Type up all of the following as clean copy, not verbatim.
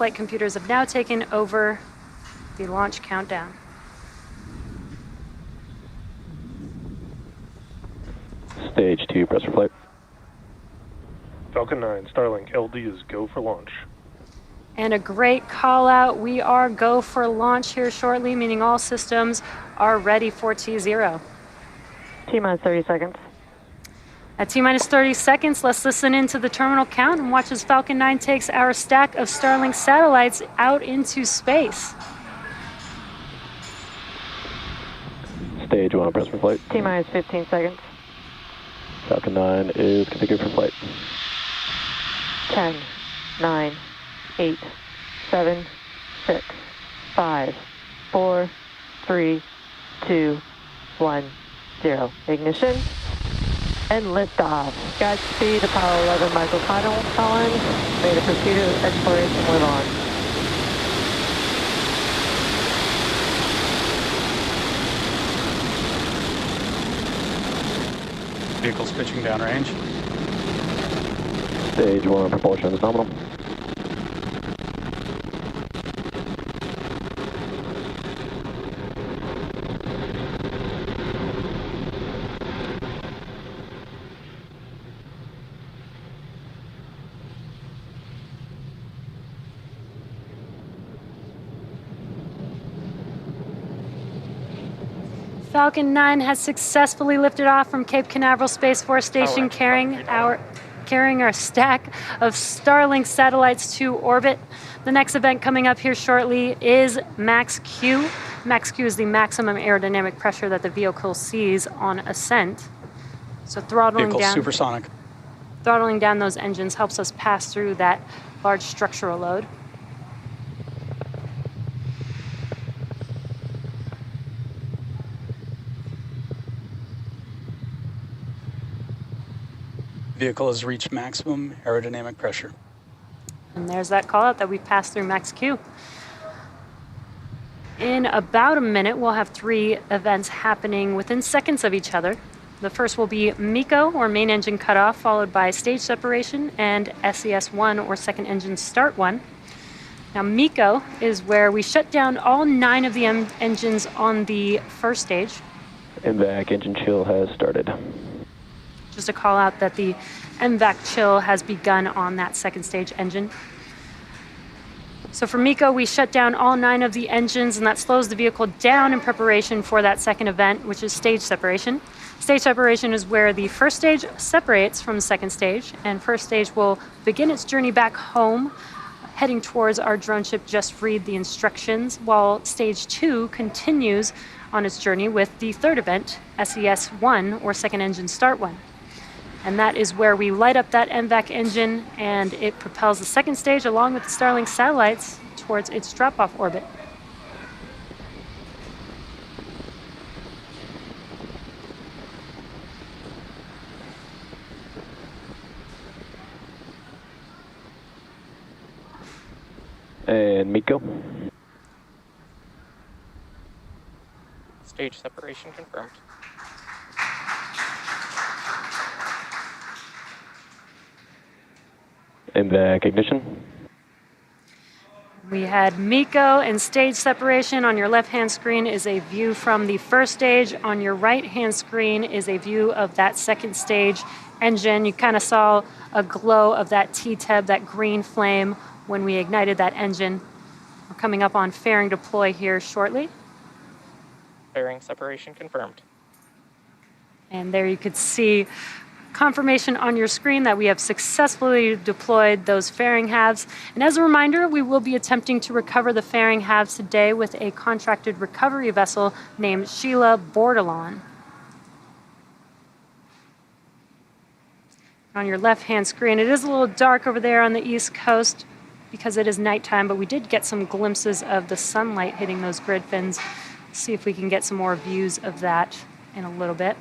flight computers have now taken over the launch countdown. Stage 2, press for flight. Falcon 9, Starlink, LD is go for launch. And a great call out. We are go for launch here shortly, meaning all systems are ready for T0. T-minus 30 seconds. At T-minus 30 seconds, let's listen into the terminal count and watch as Falcon 9 takes our stack of Starlink satellites out into space. Stage 1, press for flight. T-minus 15 seconds. Falcon 9 is configured for flight. 10, 9, 8, 7, 6, 5, 4, 3, 2, 1, 0. Ignition and liftoff. Godspeed, Apollo 11 microcolumns. May the pursuit of exploration live on. Vehicle's pitching downrange. Stage 1, propulsion is nominal. Falcon 9 has successfully lifted off from Cape Canaveral Space Force Station, carrying our stack of Starlink satellites to orbit. The next event coming up here shortly is Max Q. Max Q is the maximum aerodynamic pressure that the vehicle sees on ascent. So throttling down those engines helps us pass through that large structural load. Vehicle has reached maximum aerodynamic pressure. And there's that call out that we've passed through Max Q. In about a minute, we'll have 3 events happening within seconds of each other. The first will be MECO, or main engine cutoff, followed by stage separation and SES1, or second engine start 1. Now, MECO is where we shut down all 9 of the engines on the first stage. MVAC engine chill has started. Just a call out that the MVAC chill has begun on that second stage engine. So for MECO, we shut down all 9 of the engines, and that slows the vehicle down in preparation for that second event, which is stage separation. Stage separation is where the first stage separates from the second stage, and first stage will begin its journey back home, heading towards our drone ship Just Read the Instructions, while stage 2 continues on its journey with the third event, SES1, or second engine start 1. And that is where we light up that MVAC engine, and it propels the second stage along with the Starlink satellites towards its drop-off orbit. And MECO. Stage separation confirmed. MVAC ignition. We had MECO and stage separation. On your left-hand screen is a view from the first stage. On your right-hand screen is a view of that second stage engine. You kind of saw a glow of that T-TEB, that green flame, when we ignited that engine. We're coming up on fairing deploy here shortly. Fairing separation confirmed. And there you could see confirmation on your screen that we have successfully deployed those fairing halves. And as a reminder, we will be attempting to recover the fairing halves today with a contracted recovery vessel named Sheila Bordelon. On your left-hand screen, it is a little dark over there on the East Coast because it is nighttime, but we did get some glimpses of the sunlight hitting those grid fins. See if we can get some more views of that in a little bit.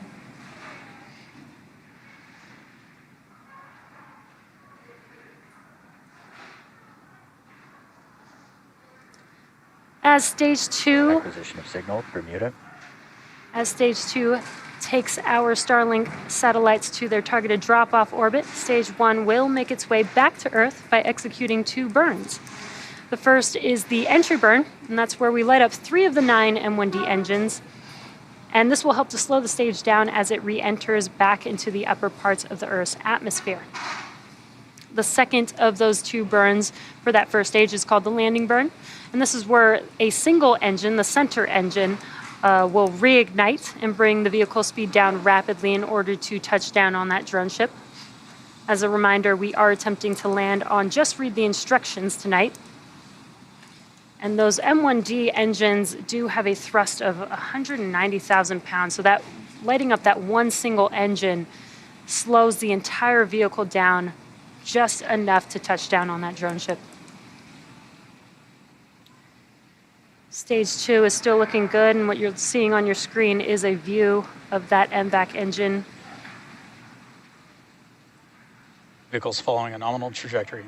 As stage 2, acquisition of signal, Bermuda. As stage 2 takes our Starlink satellites to their targeted drop-off orbit, stage 1 will make its way back to Earth by executing 2 burns. The first is the entry burn, and that's where we light up 3 of the 9 M1D engines. And this will help to slow the stage down as it re-enters back into the upper parts of the Earth's atmosphere. The second of those 2 burns for that first stage is called the landing burn. And this is where a single engine, the center engine, will reignite and bring the vehicle speed down rapidly in order to touch down on that drone ship. As a reminder, we are attempting to land on Just Read the Instructions tonight. And those M1D engines do have a thrust of 190,000 pounds. So that lighting up that one single engine slows the entire vehicle down just enough to touch down on that drone ship. Stage 2 is still looking good, and what you're seeing on your screen is a view of that MVAC engine. Vehicle's following a nominal trajectory.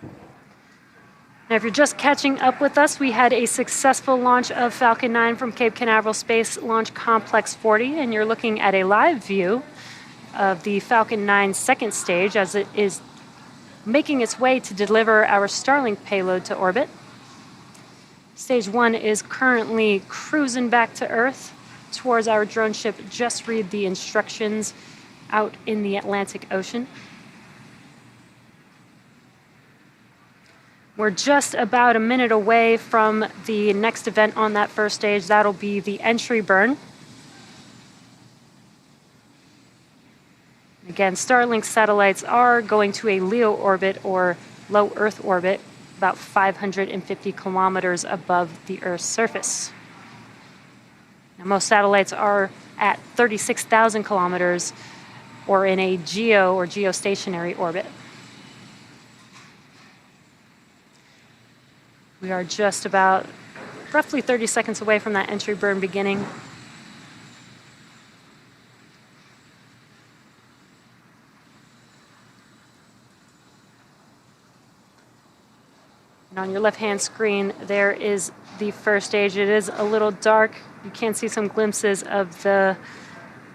Now, if you're just catching up with us, we had a successful launch of Falcon 9 from Cape Canaveral Space Launch Complex 40, and you're looking at a live view of the Falcon 9 second stage as it is making its way to deliver our Starlink payload to orbit. Stage 1 is currently cruising back to Earth towards our drone ship Just Read the Instructions out in the Atlantic Ocean. We're just about a minute away from the next event on that first stage. That'll be the entry burn. Again, Starlink satellites are going to a LEO orbit, or low Earth orbit, about 550 kilometers above the Earth's surface. Now, most satellites are at 36,000 kilometers or in a geo or geostationary orbit. We are just about roughly 30 seconds away from that entry burn beginning. And on your left-hand screen, there is the first stage. It is a little dark. You can see some glimpses of the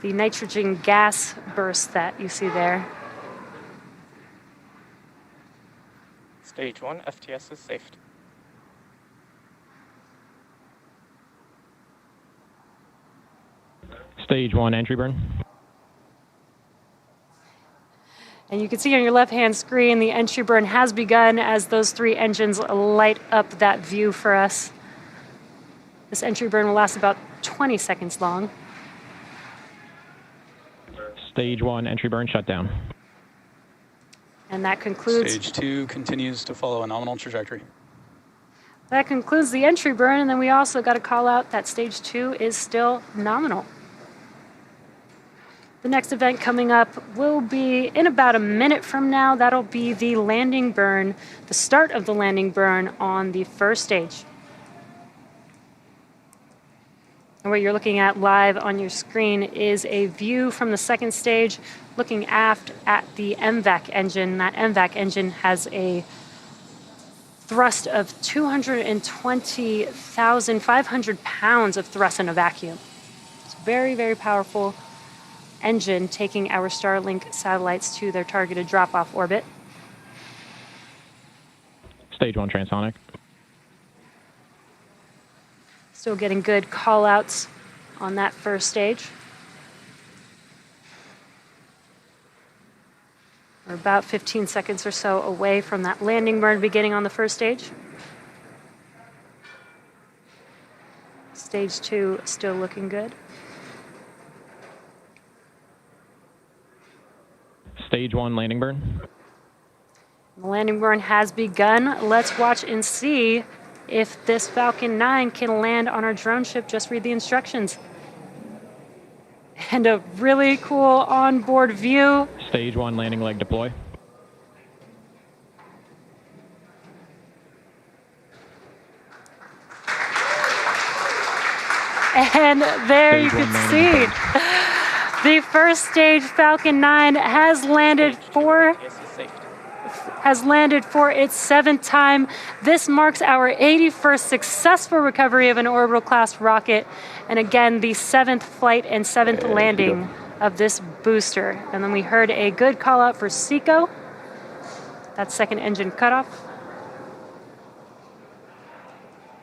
nitrogen gas burst that you see there. Stage 1, FTS is safe. Stage 1 entry burn. And you can see on your left-hand screen, the entry burn has begun as those 3 engines light up that view for us. This entry burn will last about 20 seconds long. Stage 1 entry burn shutdown. And that concludes... Stage 2 continues to follow a nominal trajectory. That concludes the entry burn, and then we also got to call out that stage 2 is still nominal. The next event coming up will be in about a minute from now. That'll be the landing burn, the start of the landing burn on the first stage. And what you're looking at live on your screen is a view from the second stage looking aft at the MVAC engine. That MVAC engine has a thrust of 220,500 pounds of thrust in a vacuum. It's very, very powerful engine taking our Starlink satellites to their targeted drop-off orbit. Stage 1 transonic. Still getting good call-outs on that first stage. We're about 15 seconds or so away from that landing burn beginning on the first stage. Stage 2 still looking good. Stage 1 landing burn. The landing burn has begun. Let's watch and see if this Falcon 9 can land on our drone ship. Just read the instructions. And a really cool onboard view. Stage 1 landing leg deploy. And there you can see the first stage Falcon 9 has landed for its 7th time. This marks our 81st successful recovery of an orbital class rocket, and again the 7th flight and 7th landing of this booster. And then we heard a good call out for SECO. That second engine cutoff.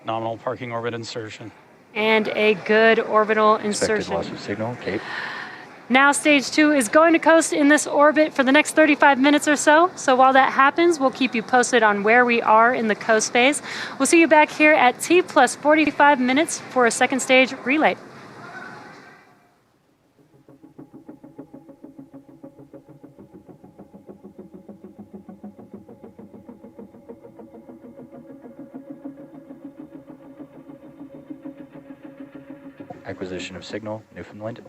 Nominal parking orbit insertion. And a good orbital Expected insertion. loss of signal, Cape. Now stage 2 is going to coast in this orbit for the next 35 minutes or so. So while that happens, we'll keep you posted on where we are in the coast phase. We'll see you back here at T plus 45 minutes for a second stage relay. Acquisition of signal, Newfoundland.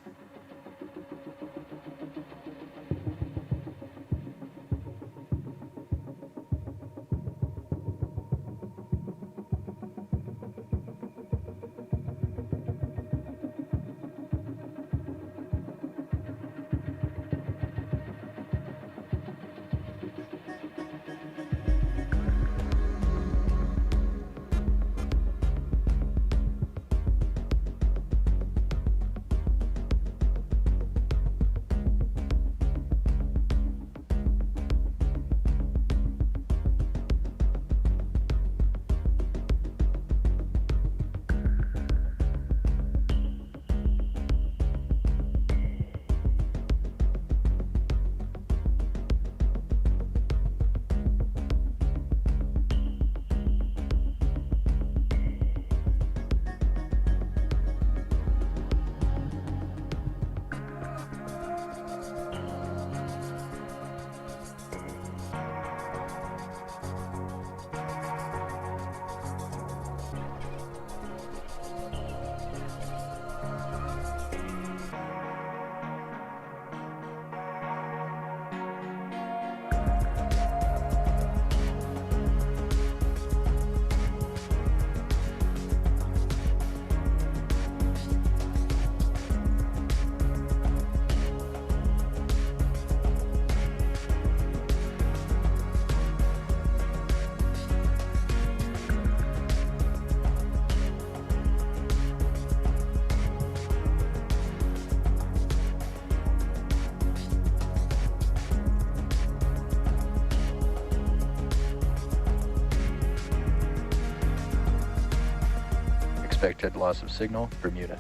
Expected loss of signal, Bermuda.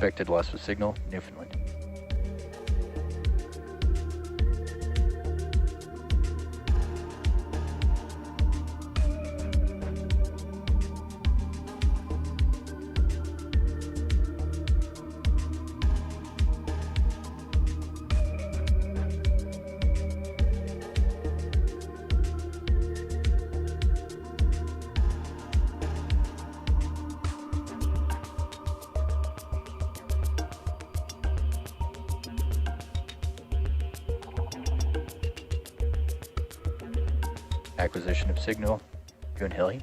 Suspected loss of signal, Newfoundland. Acquisition of signal, Goonhilly.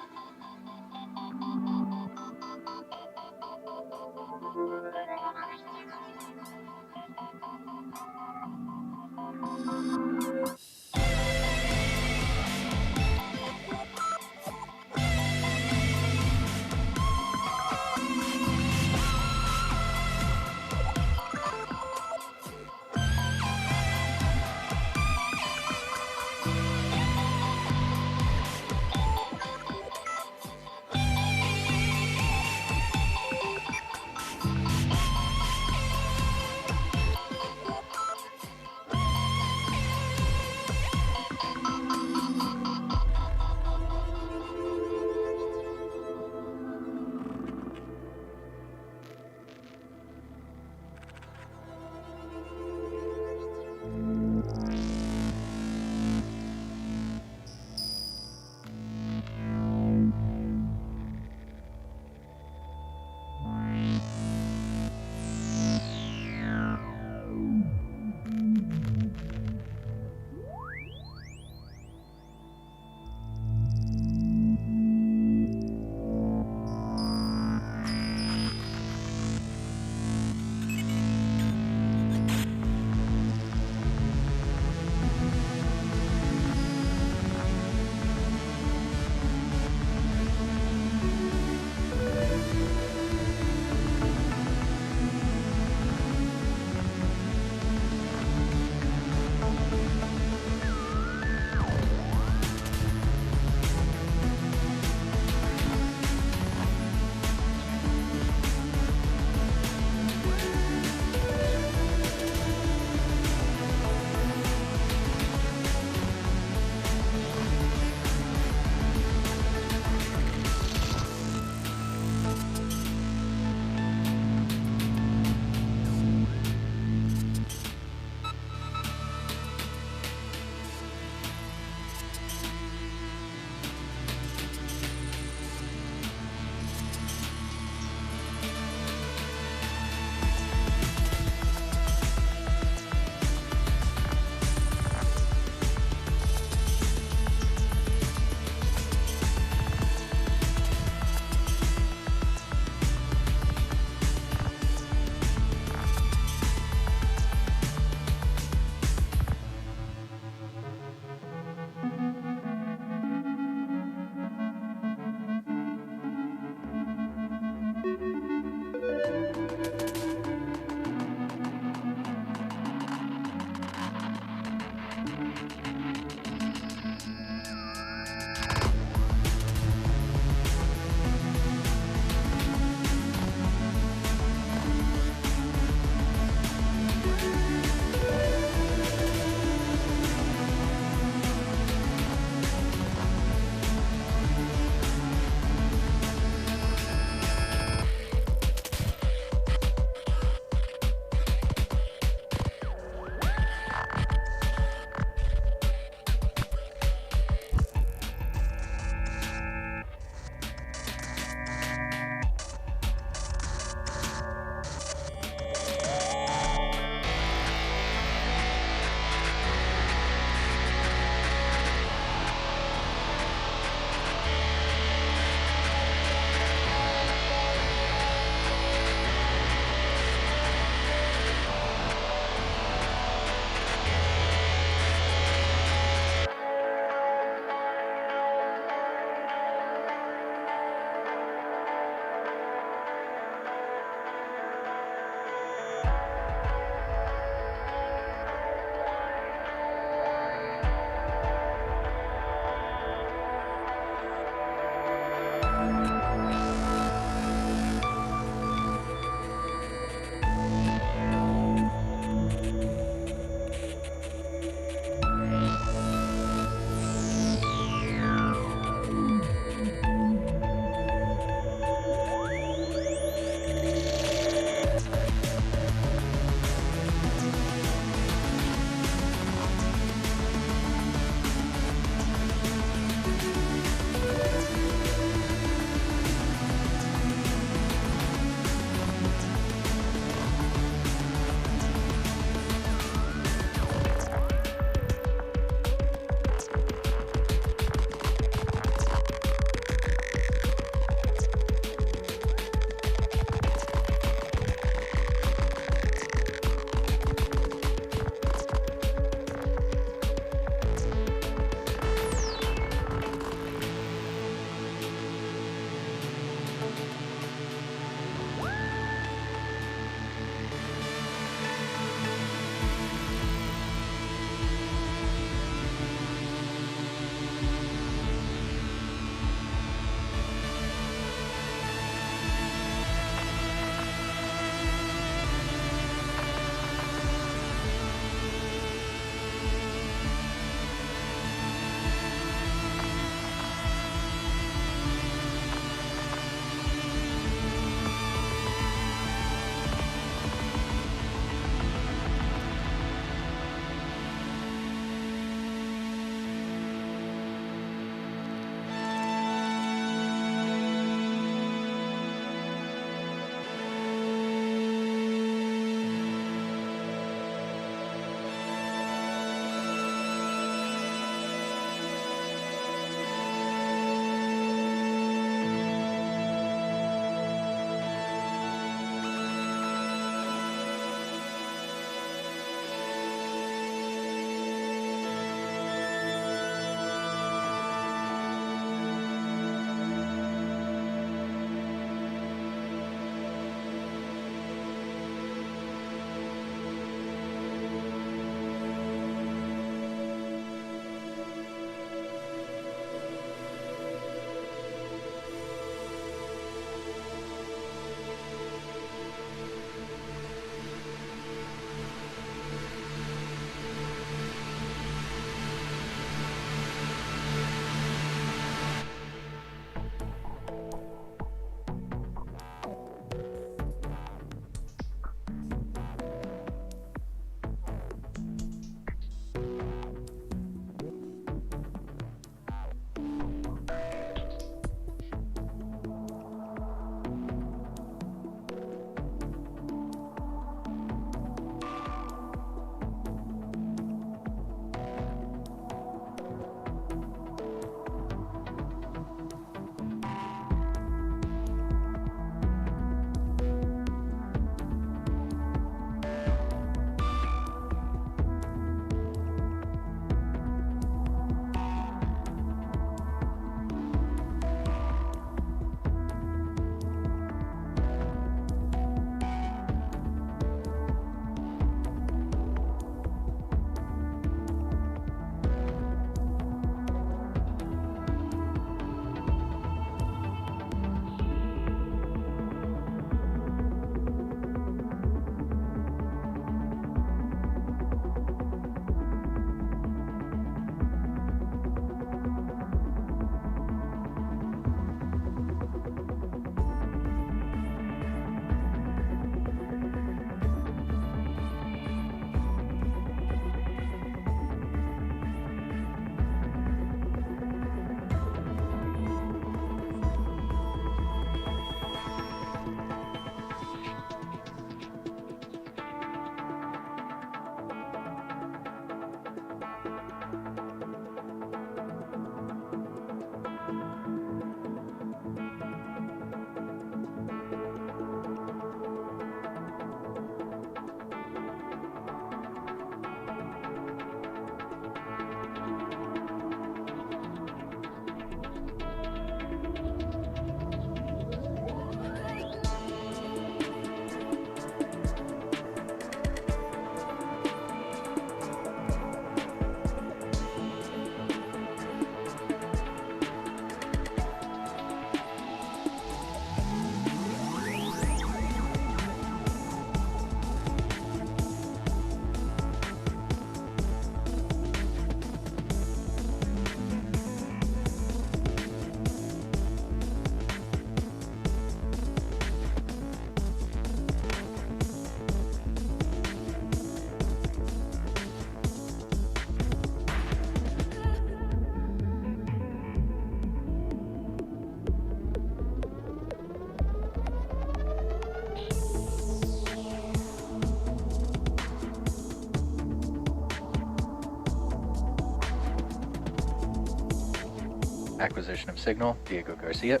Acquisition of signal, Diego Garcia.